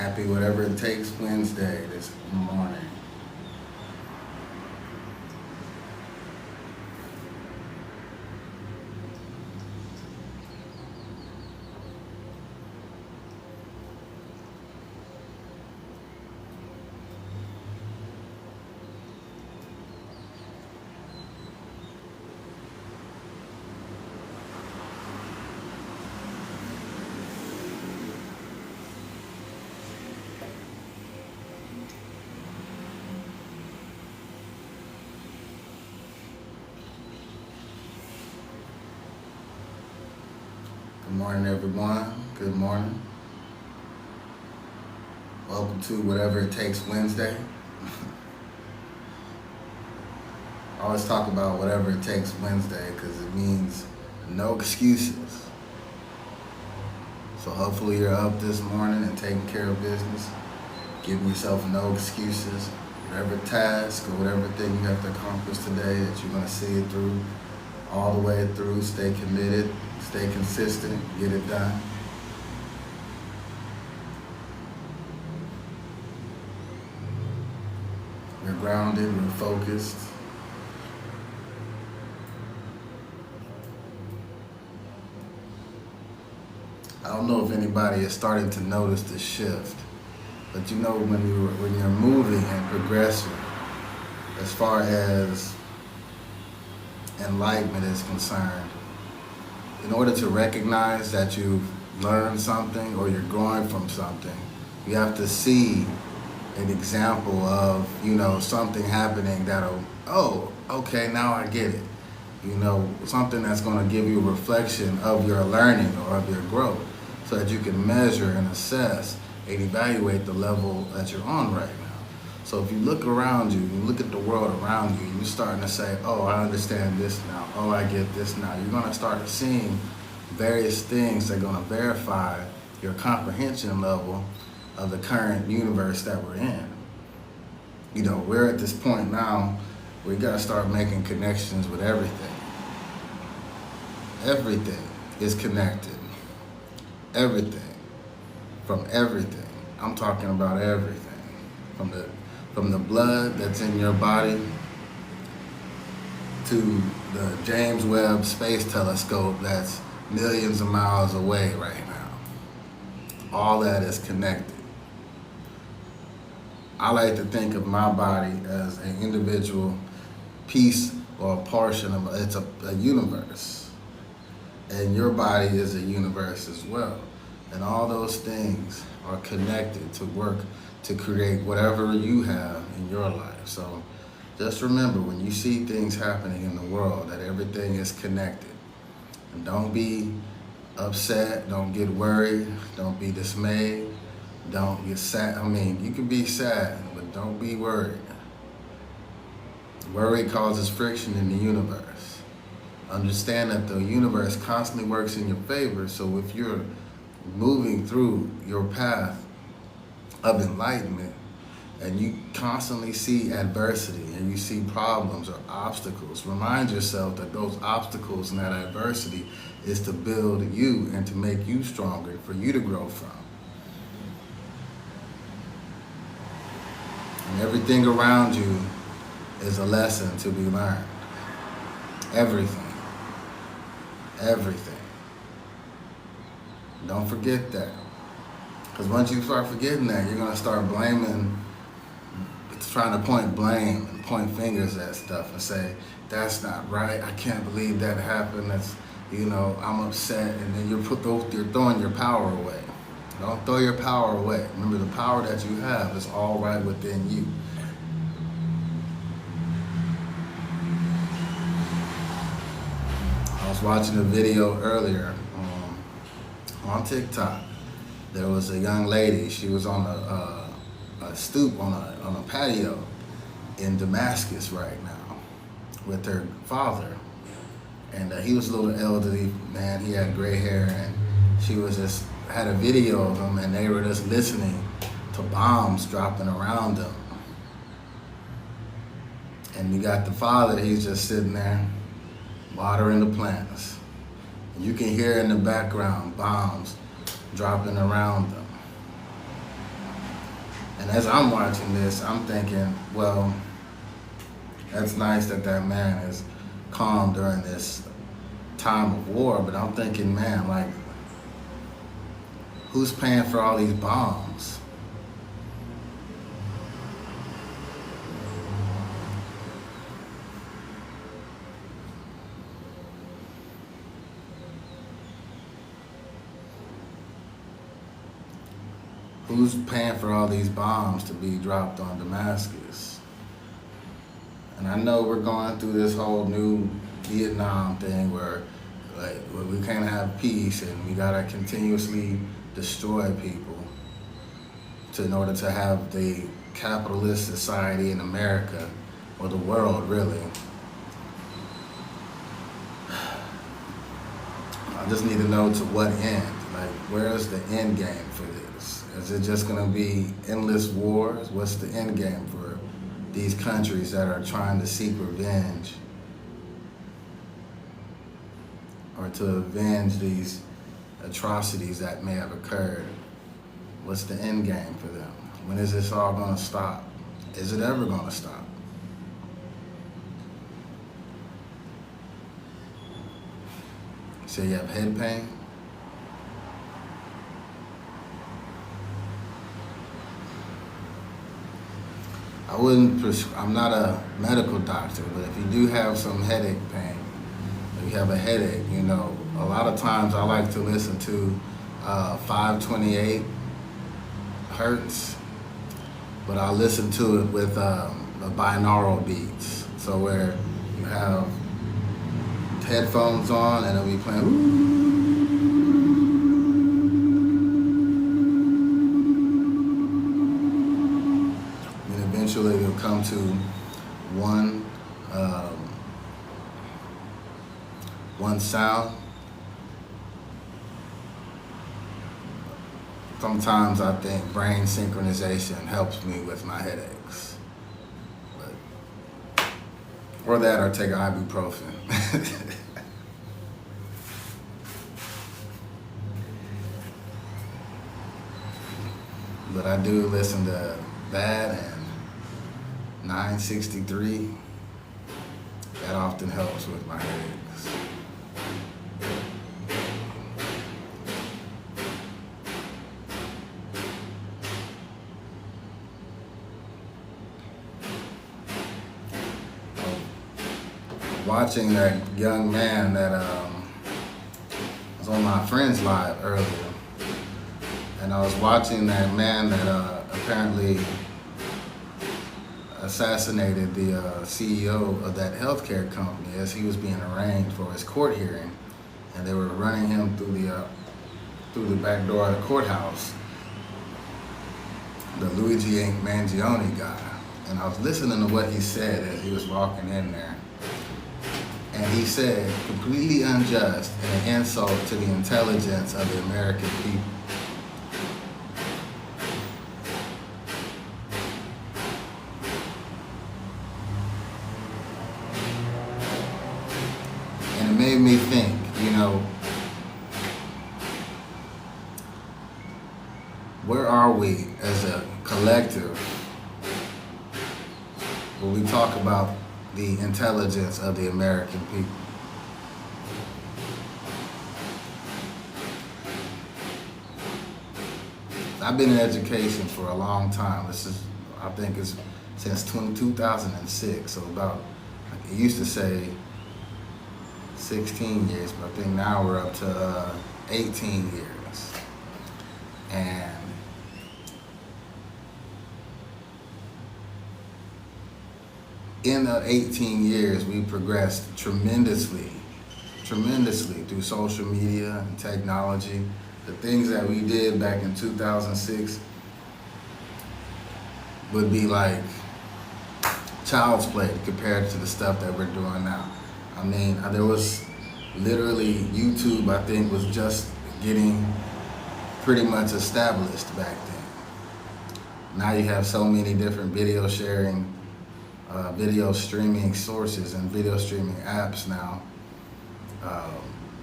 Happy Whatever It Takes Wednesday this morning. Good morning, everyone. Good morning. Welcome to Whatever It Takes Wednesday. I always talk about whatever it takes Wednesday because it means no excuses. So hopefully you're up this morning and taking care of business, giving yourself no excuses. Whatever task or whatever thing you have to accomplish today, that you're going to see it through, all the way through. Stay committed, stay consistent, get it done. We're grounded, we're focused. I don't know if anybody is starting to notice the shift, but you know when you're moving and progressing, as far as enlightenment is concerned, in order to recognize that you've learned something or you're growing from something, you have to see an example of, something happening that'll, oh, okay, now I get it. Something that's going to give you a reflection of your learning or of your growth so that you can measure and assess and evaluate the level that you're on right now. So if you look around you, you look at the world around you, you're starting to say, oh, I understand this now. Oh, I get this now. You're going to start seeing various things that are going to verify your comprehension level of the current universe that we're in. We're at this point now where we got to start making connections with everything. Everything is connected. Everything. From everything. I'm talking about everything. From the blood that's in your body to the James Webb Space Telescope that's millions of miles away right now. All that is connected. I like to think of my body as an individual piece or a portion of it's a universe. And your body is a universe as well. And all those things are connected to work to create whatever you have in your life. So just remember, when you see things happening in the world, that everything is connected. And don't be upset, don't get worried, don't be dismayed, don't get sad. You can be sad, but don't be worried. Worry causes friction in the universe. Understand that the universe constantly works in your favor, so if you're moving through your path of enlightenment and you constantly see adversity and you see problems or obstacles, remind yourself that those obstacles and that adversity is to build you and to make you stronger, for you to grow from. And everything around you is a lesson to be learned. Everything. Everything. Don't forget that. Because once you start forgetting that, you're going to start blaming, trying to point blame and point fingers at stuff and say, that's not right, I can't believe that happened, I'm upset, and then you're throwing your power away. Don't throw your power away. Remember, the power that you have is all right within you. I was watching a video earlier on TikTok. There was a young lady. She was on a stoop on a patio in Damascus right now with her father, and he was a little elderly man. He had gray hair, and she had a video of him, and they were just listening to bombs dropping around them. And you got the father. He's just sitting there watering the plants. And you can hear in the background bombs dropping around them. as I'm watching this, I'm thinking, well, that's nice that that man is calm during this time of war, but I'm thinking, man, like, who's paying for all these bombs? Who's paying for all these bombs to be dropped on Damascus? And I know we're going through this whole new Vietnam thing where we can't have peace and we gotta continuously destroy people in order to have the capitalist society in America, or the world really. I just need to know to what end. Like, where's the end game for this? Is it just gonna be endless wars? What's the end game for these countries that are trying to seek revenge, or to avenge these atrocities that may have occurred? What's the end game for them? When is this all gonna stop? Is it ever gonna stop? So you have head pain? I'm not a medical doctor, but if you do have some headache pain, if you have a headache, you know, a lot of times I like to listen to 528 hertz, but I listen to it with the binaural beats. So where you have headphones on and it'll be playing, and eventually it'll come to one sound. Sometimes I think brain synchronization helps me with my headaches. Or that, or take ibuprofen. But I do listen to that and 963. That often helps with my headaches. Watching that young man that was on my friend's live earlier, and I was watching that man that apparently assassinated the CEO of that healthcare company as he was being arraigned for his court hearing, and they were running him through the back door of the courthouse, the Luigi Mangione guy. And I was listening to what he said as he was walking in there. And he said, completely unjust and an insult to the intelligence of the American people. And it made me think, you know, where are we as a collective when we talk about the intelligence of the American people? I've been in education for a long time. I think it's since 2006, so about, it used to say 16 years, but I think now we're up to 18 years. And in the 18 years, we progressed tremendously through social media and technology. The things that we did back in 2006 would be like child's play compared to the stuff that we're doing now. I mean, there was literally, YouTube, I think, was just getting pretty much established back then. Now you have so many different video sharing, video streaming sources and video streaming apps now.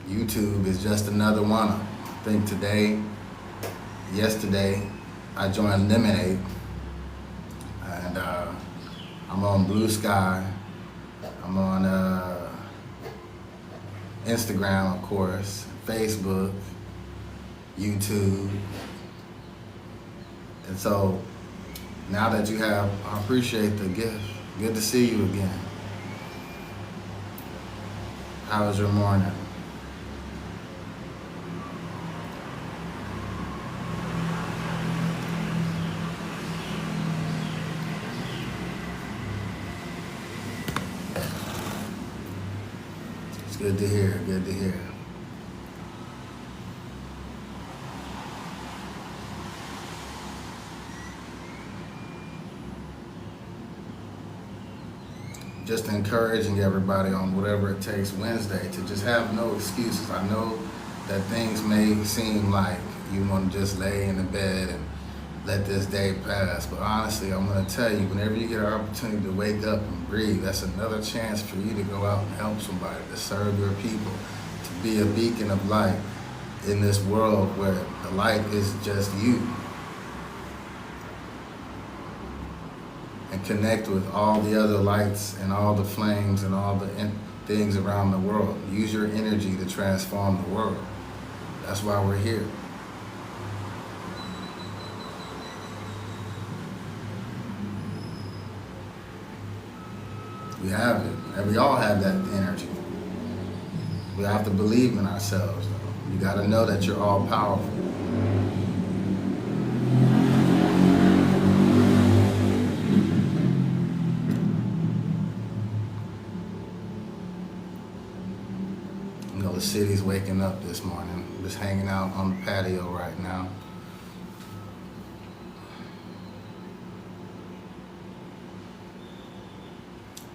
YouTube is just another one of them. I think yesterday, I joined Lemonade, I'm on Blue Sky. I'm on Instagram, of course, Facebook, YouTube. And so now that you have, I appreciate the gift. Good to see you again. How was your morning? It's good to hear, good to hear. Just encouraging everybody on whatever it takes Wednesday to just have no excuses. I know that things may seem like you want to just lay in the bed and let this day pass, but honestly, I'm going to tell you, whenever you get an opportunity to wake up and breathe, that's another chance for you to go out and help somebody, to serve your people, to be a beacon of light in this world where the light is just you. And connect with all the other lights and all the flames and all the things around the world. Use your energy to transform the world. That's why we're here. We have it, and we all have that energy. We have to believe in ourselves, though. You gotta know that you're all powerful. You know, the city's waking up this morning. Just hanging out on the patio right now.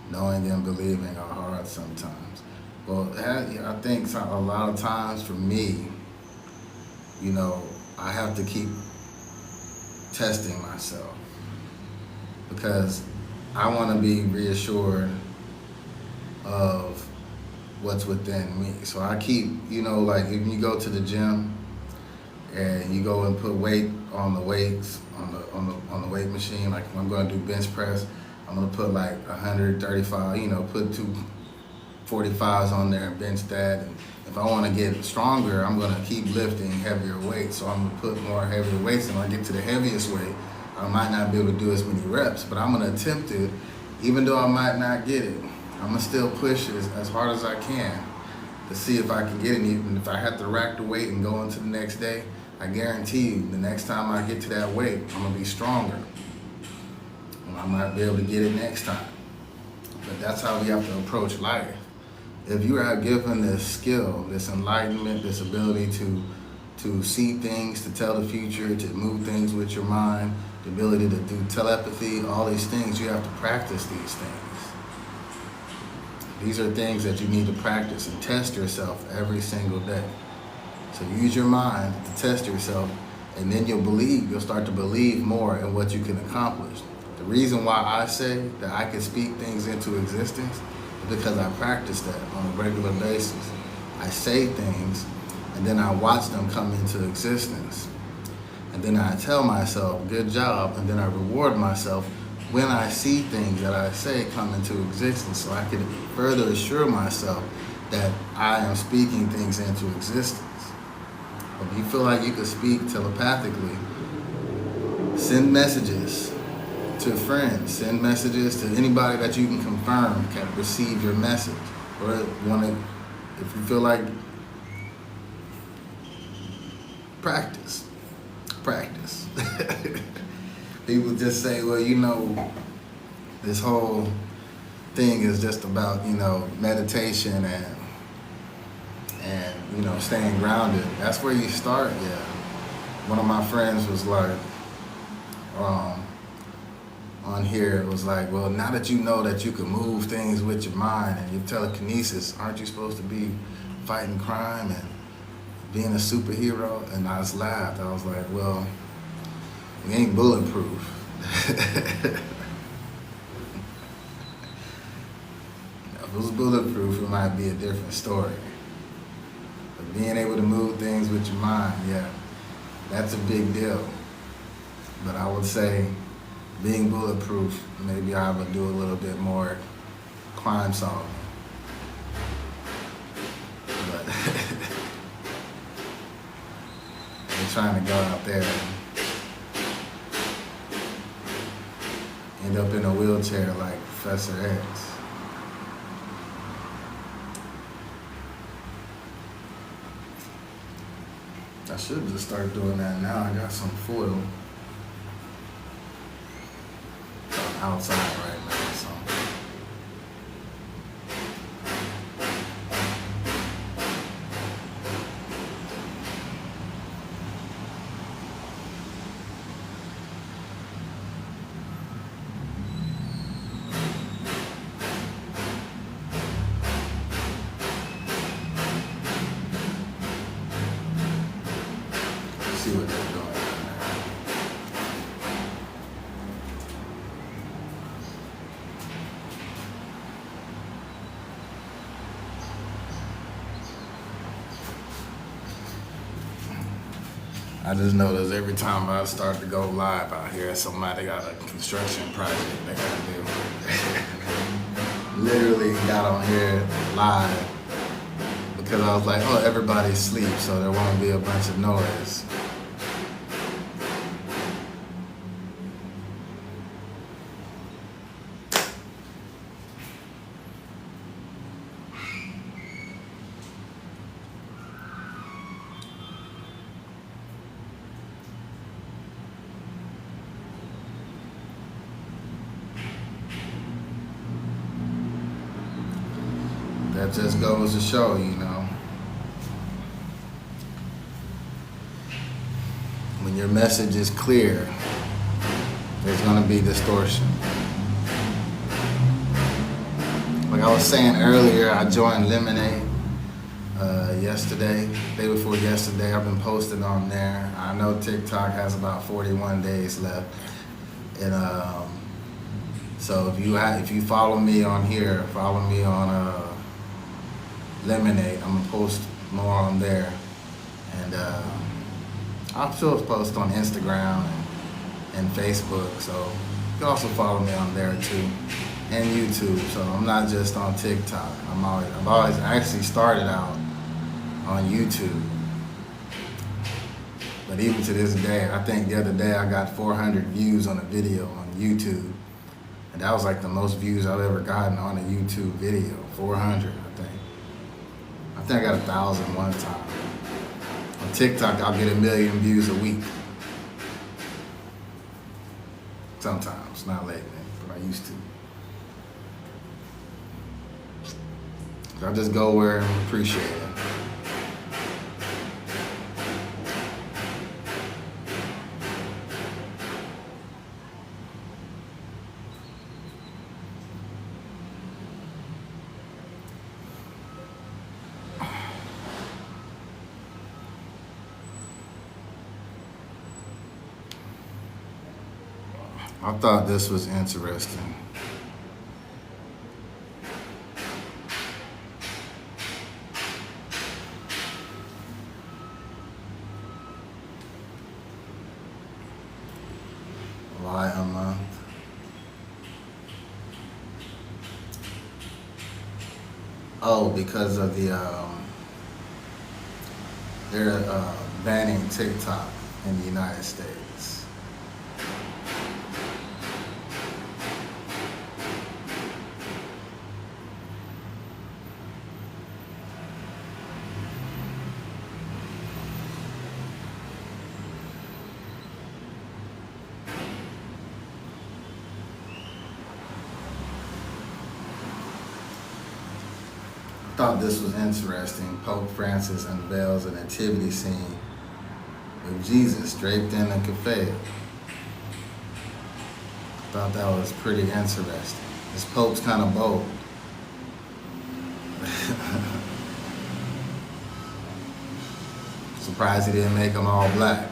Knowing and believing are hard sometimes. Well, I think a lot of times for me, you know, I have to keep testing myself because I want to be reassured of what's within me. So I keep, you know, like if you go to the gym and you go and put weight on the weights, on the weight machine, like if I'm going to do bench press, I'm gonna put like 135, you know, put 245s on there and bench that. And if I wanna get stronger, I'm gonna keep lifting heavier weights. So I'm gonna put more heavier weights, and when I get to the heaviest weight, I might not be able to do as many reps, but I'm gonna attempt it. Even though I might not get it, I'm gonna still push it as hard as I can to see if I can get it. Even if I have to rack the weight and go into the next day, I guarantee you, the next time I get to that weight, I'm gonna be stronger. I might be able to get it next time. But that's how we have to approach life. If you are given this skill, this enlightenment, this ability to see things, to tell the future, to move things with your mind, the ability to do telepathy, all these things, you have to practice these things. These are things that you need to practice and test yourself every single day. So use your mind to test yourself, and then you'll start to believe more in what you can accomplish. The reason why I say that I can speak things into existence is because I practice that on a regular basis. I say things, and then I watch them come into existence. And then I tell myself, good job, and then I reward myself when I see things that I say come into existence, so I can further assure myself that I am speaking things into existence. If you feel like you can speak telepathically, send messages to friends, send messages to anybody that you can confirm can receive your message. Or if you feel like, practice. People just say, well, you know, this whole thing is just about, you know, meditation and you know, staying grounded. That's where you start, yeah. One of my friends was like, on here, it was like, well, now that you know that you can move things with your mind and your telekinesis, aren't you supposed to be fighting crime and being a superhero? And I just laughed. I was like, well, we ain't bulletproof. If it was bulletproof, it might be a different story. But being able to move things with your mind, yeah, that's a big deal. But I would say, being bulletproof, maybe I would do a little bit more crime solving. But they're trying to go out there and end up in a wheelchair like Professor X. I should just start doing that now. I got some foil outside right now, so. See what they're doing. I just notice every time I start to go live out here, somebody got a construction project they gotta do. Literally got on here live because I was like, oh, everybody's asleep, so there won't be a bunch of noise. That just goes to show, you know, when your message is clear, there's gonna be distortion. Like I was saying earlier, I joined Lemonade yesterday, day before yesterday. I've been posting on there. I know TikTok has about 41 days left, and so if you follow me on here, follow me on Lemonade. I'm gonna post more on there, and I'll still post on Instagram and Facebook. So you can also follow me on there too, and YouTube. So I'm not just on TikTok. I've always actually started out on YouTube, but even to this day, I think the other day I got 400 views on a video on YouTube, and that was like the most views I've ever gotten on a YouTube video. 400. I think I got 1,000 one time. On TikTok, I'll get 1 million views a week. Sometimes, not lately, but I used to. I just go where I appreciate it. I thought this was interesting. Why a month? Oh, because of the they're banning TikTok in the United States. Thought this was interesting. Pope Francis unveils a nativity scene with Jesus draped in a keffiyeh. Thought that was pretty interesting. This Pope's kind of bold. Surprised he didn't make them all black.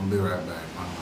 I'll be right back.